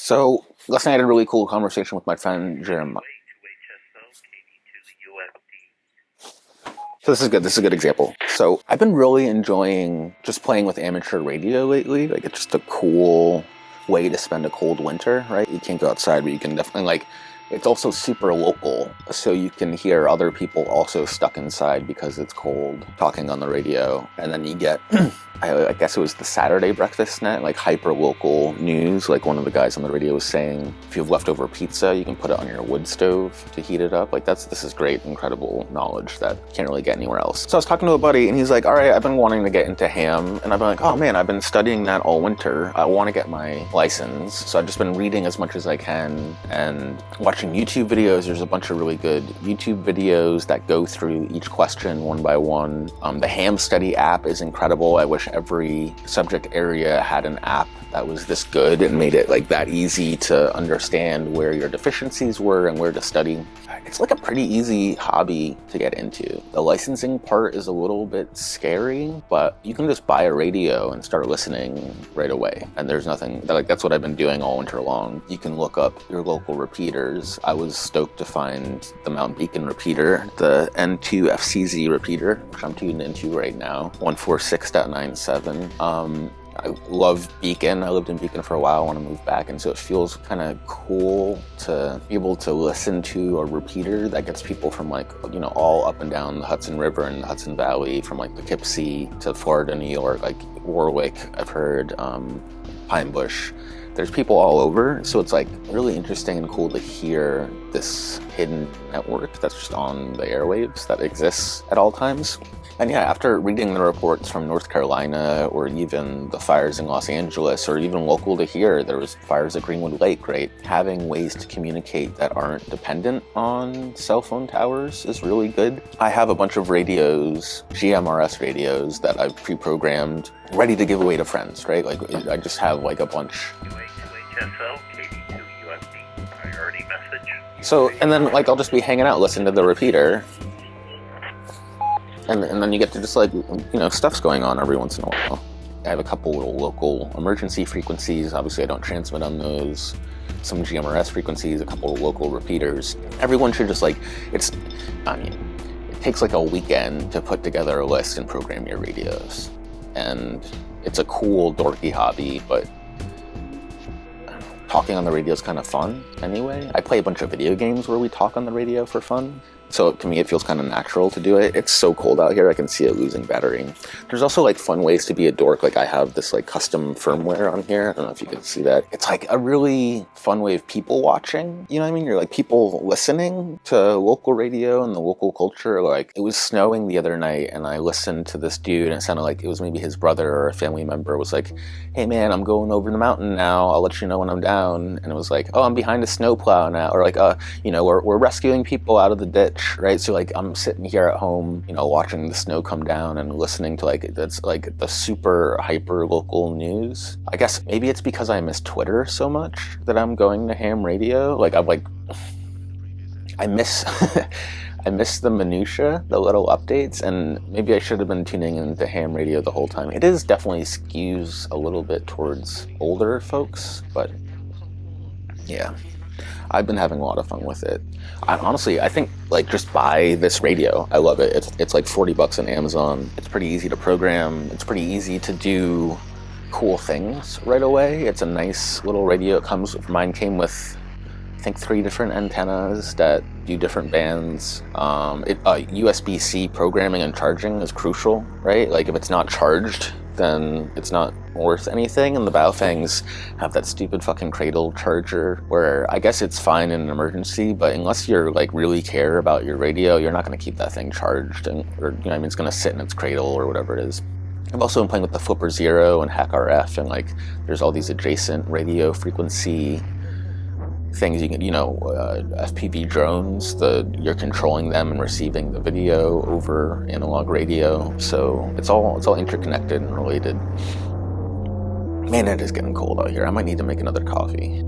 So last night I had a really cool conversation with my friend Jim. So this is good. This is a good example. So I've been really enjoying just playing with amateur radio lately. Like it's just a cool way to spend a cold winter, right? You can't go outside, but you can definitely it's also super local, so you can hear other people also stuck inside because it's cold talking on the radio. And then you get, I guess it was the Saturday breakfast net, like hyper local news. Like one of the guys on the radio was saying, if you have leftover pizza, you can put it on your wood stove to heat it up. Like this is great, incredible knowledge that you can't really get anywhere else. So I was talking to a buddy and he's like, all right, I've been wanting to get into ham. And I've been like, oh man, I've been studying that all winter. I want to get my license. So I've just been reading as much as I can and watching YouTube videos. There's a bunch of really good YouTube videos that go through each question one by one. The Ham Study app is incredible. I wish every subject area had an app that was this good and made it like that easy to understand where your deficiencies were and where to study. It's like a pretty easy hobby to get into. The licensing part is a little bit scary, but you can just buy a radio and start listening right away. And there's nothing, that's what I've been doing all winter long. You can look up your local repeaters. I was stoked to find the Mount Beacon repeater, the N2 FCZ repeater, which I'm tuned into right now, 146.97. I love Beacon. I lived in Beacon for a while. I want to move back, and so it feels kind of cool to be able to listen to a repeater that gets people from all up and down the Hudson River and the Hudson Valley, from Poughkeepsie to Florida, New York, Warwick. I've heard Pine Bush. There's people all over, so it's really interesting and cool to hear this hidden network that's just on the airwaves that exists at all times. And yeah, after reading the reports from North Carolina, or even the fires in Los Angeles, or even local to here, there was fires at Greenwood Lake, right? Having ways to communicate that aren't dependent on cell phone towers is really good. I have a bunch of radios, GMRS radios, that I've pre-programmed, ready to give away to friends, right? I just have a bunch. So, and then I'll just be hanging out, listening to the repeater. And then you get to just stuff's going on every once in a while. I have a couple little local emergency frequencies. Obviously I don't transmit on those. Some GMRS frequencies, a couple of local repeaters. Everyone should just it takes a weekend to put together a list and program your radios. And it's a cool, dorky hobby, but talking on the radio is kind of fun anyway. I play a bunch of video games where we talk on the radio for fun. So to me, it feels kind of natural to do it. It's so cold out here, I can see it losing battery. There's also fun ways to be a dork. I have this custom firmware on here. I don't know if you can see that. It's a really fun way of people watching. You know what I mean? You're people listening to local radio and the local culture. It was snowing the other night and I listened to this dude and it sounded like it was maybe his brother or a family member was hey man, I'm going over the mountain now. I'll let you know when I'm down. And it was oh, I'm behind a snowplow now. Or we're rescuing people out of the ditch. Right, so I'm sitting here at home, watching the snow come down and listening to that's the super hyper local news. I guess maybe it's because I miss Twitter so much that I'm going to ham radio. I miss I miss the minutia, the little updates, and maybe I should have been tuning into ham radio the whole time. It is definitely skews a little bit towards older folks, but yeah. I've been having a lot of fun with it. I think just buy this radio. I love it. It's $40 on Amazon. It's pretty easy to program. It's pretty easy to do cool things right away. It's a nice little radio. Mine came with, I think, 3 different antennas that do different bands. USB-C programming and charging is crucial, right? If it's not charged, then it's not worth anything. And the Baofangs have that stupid fucking cradle charger where I guess it's fine in an emergency, but unless you're really care about your radio, you're not going to keep that thing charged, it's going to sit in its cradle or whatever it is. I've also been playing with the Flipper Zero and Hack RF, and there's all these adjacent radio frequency things you can, FPV drones, you're controlling them and receiving the video over analog radio. So it's all interconnected and related. Man, it is getting cold out here. I might need to make another coffee.